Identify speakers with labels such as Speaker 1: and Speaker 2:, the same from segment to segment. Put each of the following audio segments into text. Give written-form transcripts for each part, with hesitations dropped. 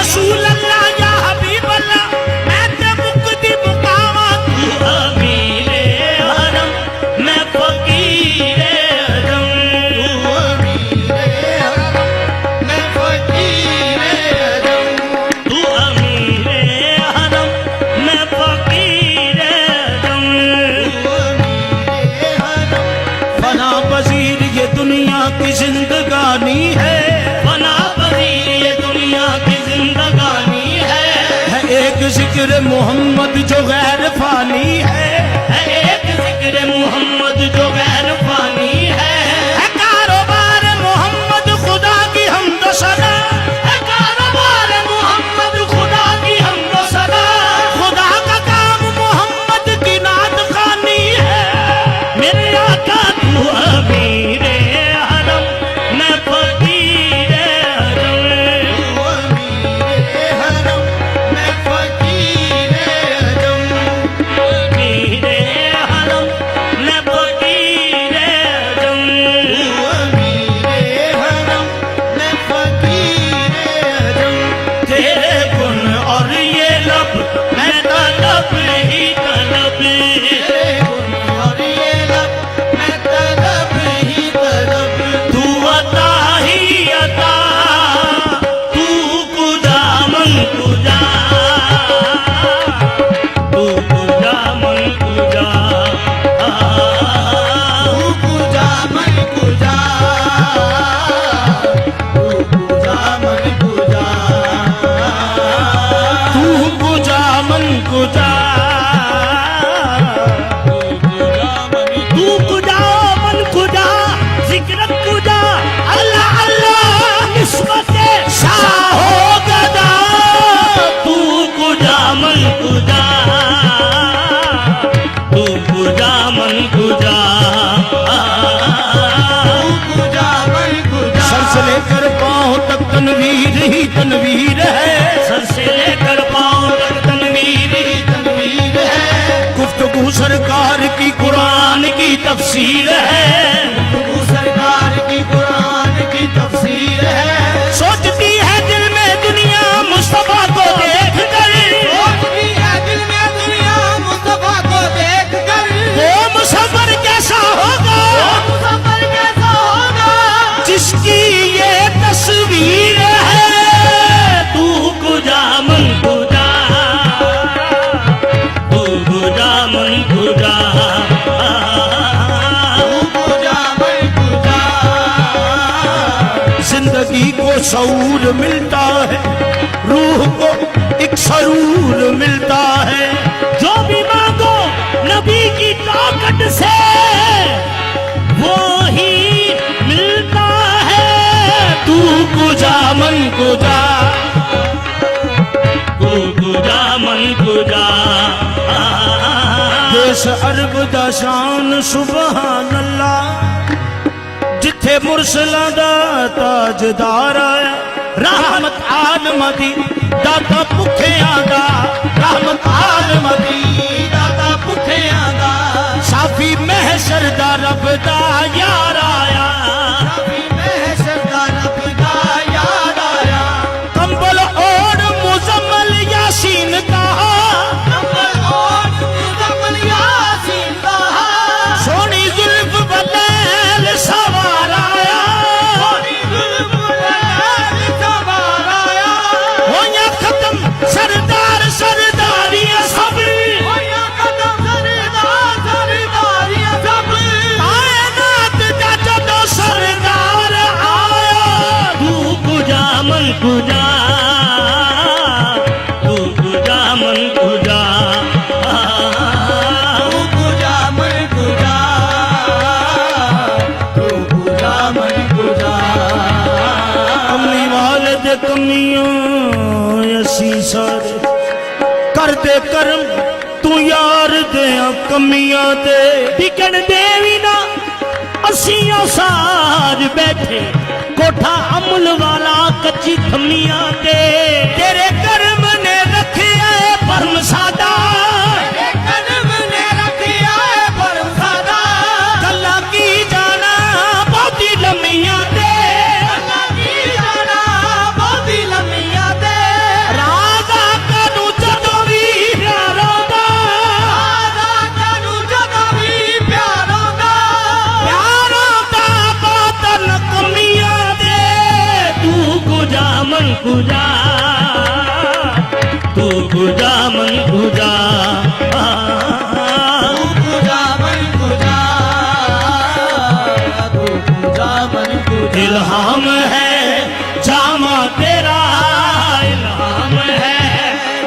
Speaker 1: रसूल अल्लाह या हबीब अल्लाह मैं ते मुक्ति मुकामा तू अमीर हरम मैं फकीर अजम
Speaker 2: तू अमीर हरम मैं फकीर अजम
Speaker 1: तू अमीर हरम मैं फकीर अजम
Speaker 2: तू अमीर हरम
Speaker 1: फना पजीर ये दुनिया की जिंदगानी है फना पजीर ये दुनिया की जिंदगानी है एक जिक्र मोहम्मद जो गैर फानी है एक जिक्र मोहम्मद जो गैर फानी है कारोबार मोहम्मद खुदा की हमदो सना है कारोबार मोहम्मद खुदा की हमदो सना खुदा का काम मोहम्मद की नात खानी है मेरे आका तू अमीर हरम मैं फकीर अजम
Speaker 2: तू अमीर हरम मैं फकीर अजम
Speaker 1: अमीर हरम मैं फकीर अजम
Speaker 2: तू अमीर हरम मैं फकीर अजम
Speaker 1: तेरे गुण और ये लब मैं तलब ही तलब
Speaker 2: तेरे गुण और ये लब मैं तलब ही तलब
Speaker 1: तू अता ही अता तू कुजा मन कुजा तू कुजा मन कुजा
Speaker 2: तू पूजा मन पूजा तू पूजा मन पूजा
Speaker 1: तू कुजा मन कुजा तू कुजा मन कुजा जिक्र कुजा अल्लाह अल्लाह निस्बत शाहो गदा तू कुजा मन कुजा तू कुजा मन कुजा
Speaker 2: तू पूजा मन पूजा
Speaker 1: सर से लेकर पांव तक तनवीर ही तनवीर है सर से लेकर पांव तक तनवीर ही
Speaker 2: तनवीर है
Speaker 1: गुफ्तगू सरकार की कुरान की तफसीर है
Speaker 2: तू सरकार की कुरान की तफसीर है
Speaker 1: सोचती है दिल में दुनिया मुस्तफा को देख कर
Speaker 2: सोचती है दिल में दुनिया मुस्तफा को देख कर
Speaker 1: वो मुसव्वर कैसा होगा
Speaker 2: मुसव्वर कैसा होगा
Speaker 1: जिसकी ये तस्वीर है तू कुजा मन कुजा तू कुजा मन कुजा
Speaker 2: तू पूजा मन पूजा
Speaker 1: जिंदगी को शऊर मिलता है रूह को एक सरूर मिलता है जो भी मांगो नबी की ताकत से वो ही मिलता है तू कुजा मन कुजा तू कुजा मन कुजा देश अरब दा शान सुभान अल्लाह जिथे मुरसलां दा ताजदार है रहमत आलम दी दाता भुखियां दा रहमत आलम दी
Speaker 2: दाता पुठियां दा
Speaker 1: साफी महशर दा रब दा यार आया
Speaker 2: अभी महशर दा रब दा याद आया
Speaker 1: कंबल ओढ़ मुजम्मल यासीन का
Speaker 2: कमल और मुजम्मल यासीन दा
Speaker 1: सोनी जुल्फ बदल सवार आया
Speaker 2: सोनी जुल्फ बदल सवार आया
Speaker 1: होया खत्म सरदार सरदारियां सब
Speaker 2: होया कदम सरदार सरदारियां सब
Speaker 1: कायनात दा जदों सरदार आया तू कुजा मन कुजा तू कुजा मन कुजा
Speaker 2: तू पूजा मन पूजा तू पूजा मन पूजा
Speaker 1: कमली वाले दे कमियों असी सारे करते करम तू यार दे कमियां दे बिकन देवी ना असियां सार बैठे कोठा अमल वाला कच्ची खमियां दे तेरे कर्म ने रखे परम सादा
Speaker 2: कदम ने रखिया है परम सादा
Speaker 1: कला की जाना बहुती लमियां दे
Speaker 2: अल्लाह की जाना बहुत ही लम्बियां दे
Speaker 1: कुजा मन कुजा, तू कुजा मन कुजा,
Speaker 2: तू कुजा मन कुजा, तू कुजा मन कुजा।
Speaker 1: इल्हाम है जामा तेरा, इल्हाम है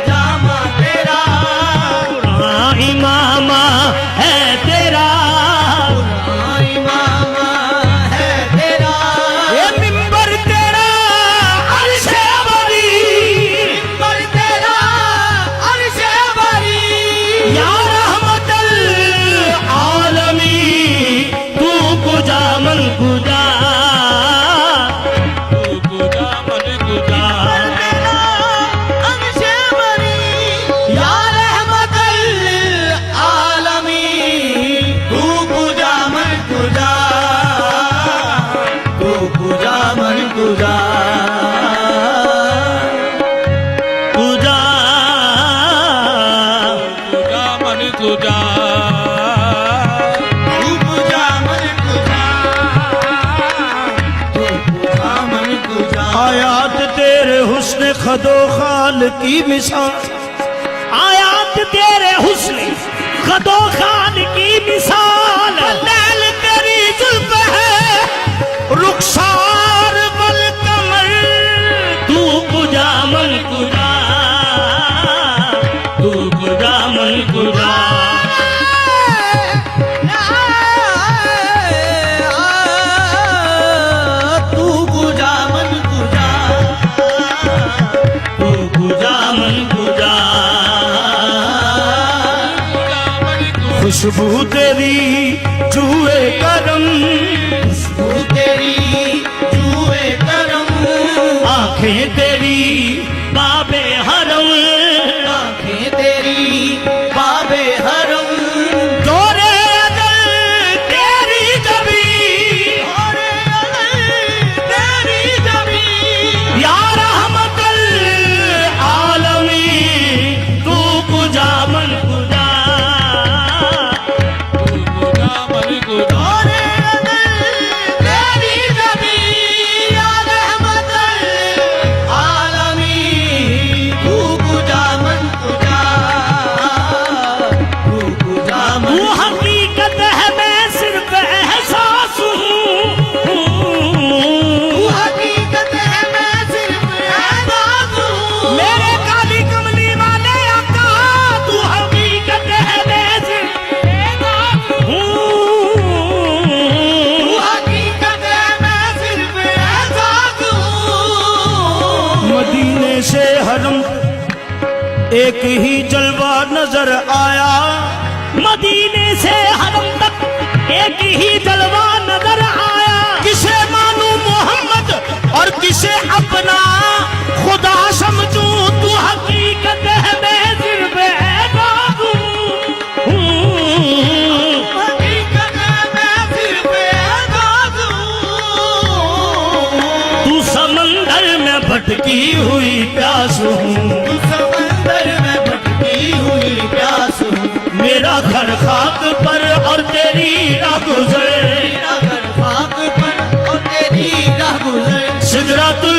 Speaker 2: जामा तेरा,
Speaker 1: इमामा है तेरा,
Speaker 2: इमामा है तेरा।
Speaker 1: ये मिंबर तेरा अर्शे बरी,
Speaker 2: मिंबर तेरा अर्शे बरी,
Speaker 1: या रहमतल आलमी, तू कुजा मन कुजा, तू कुजा मन कुजा,
Speaker 2: अर्शे बरी, या रहमतल आलमी, तू कुजा मन कुजा, तू कुजा मन कुजा।
Speaker 1: कुजा कुजा मन कुजा,
Speaker 2: तू कुजा मन कुजा, तू कुजा मन कुजा।
Speaker 1: आयात तेरे हुस्न खदो खाल की मिसाल, आयात तेरे हुस्न खदो खाल की मिसाल, लैल तेरी जुल्फ है रुखसार बल कमर, तू कुजा मन कुजा, तू कुजा मन कुजा,
Speaker 2: तू कुजा मन कुजा,
Speaker 1: तू कुजा मन कुजा, खुशबू तेरी जुए करम,
Speaker 2: तू तेरी जुए करम,
Speaker 1: आंखें तेरी बाबे हरम,
Speaker 2: आंखें तेरी बाबे हरम,
Speaker 1: जोरे अदल तेरी जबी,
Speaker 2: और तेरी जबी,
Speaker 1: या रहमतल आलमी, तू कुजा मन कुजा, तू कुजा मन कुजा,
Speaker 2: और तेरी जबी, या रहमतल आलमी, तू कुजा मन कुजा, तू कुजा
Speaker 1: तू
Speaker 2: मन
Speaker 1: हकीकत है मैं सिर्फ एहसास हूँ,
Speaker 2: तू हकीकत है मैं सिर्फ एहसास हूँ,
Speaker 1: मेरे काली कमली वाले आका, तू हकीकत है मैं सिर्फ एहसास हूँ,
Speaker 2: तू हकीकत है मैं सिर्फ एहसास हूँ।
Speaker 1: मदीने से हरम एक ही जलवा नजर आया, मदीने से हरम तक एक ही जलवा नजर आया, किसे मानूं मोहम्मद और किसे अपना खुदा समझूं, तू हकीकत है मैं सिर्फ एहसास हूँ,
Speaker 2: हकीकत है मैं सिर्फ एहसास हूँ।
Speaker 1: तू समंदर में भटकी हुई प्यास हूँ,
Speaker 2: तू समंदर में भटकी हुई प्यास हूँ,
Speaker 1: मेरा घर खाक पर और तेरी राह गुजर,
Speaker 2: तेरा घर खाक पर और तेरी राह गुजर,
Speaker 1: सिदरतुल